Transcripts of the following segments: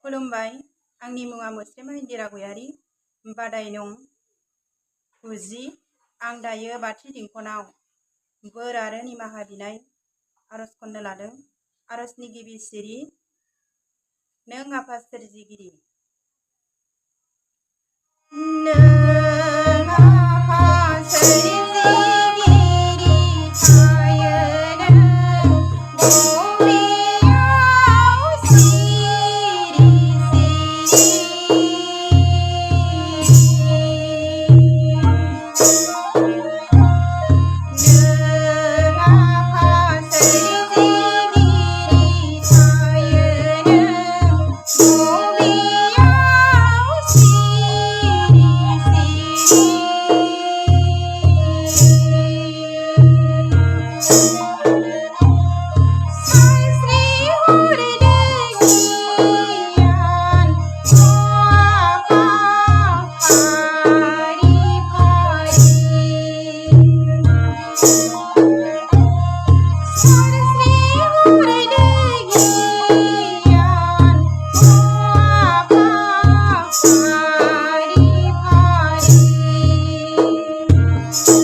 खुलुमबाय, आंनि मुङा मुस्लिमा इन्दिरा गयारी, बादाय नं 90। आं दायो बाथि दिंखनाव बोर आरो निमाहा बिनाय आरज खन्नो लादों। आरजनि गिबि सिरि। नों आफा सोरजिगिरि, नों आफा सोरजिगिरि थायो नों बबेयाव सिरि नों आफा सोरजिगिरि थायो नों बबेयाव सिरि सानस्रि हरदों गियान आफा फारि फारि सानस्रि हरदों गियान आफा फारि फारि गाज्रि हरदों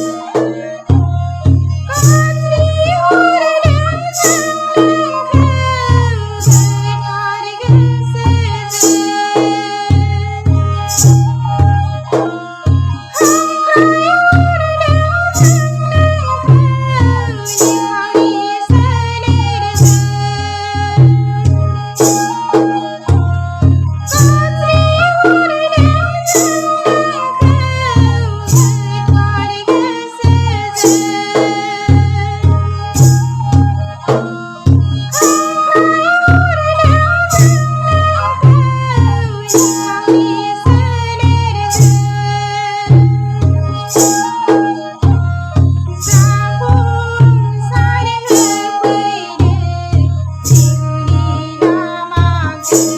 जाफुंसार होफैदो जिउनि लामाखौ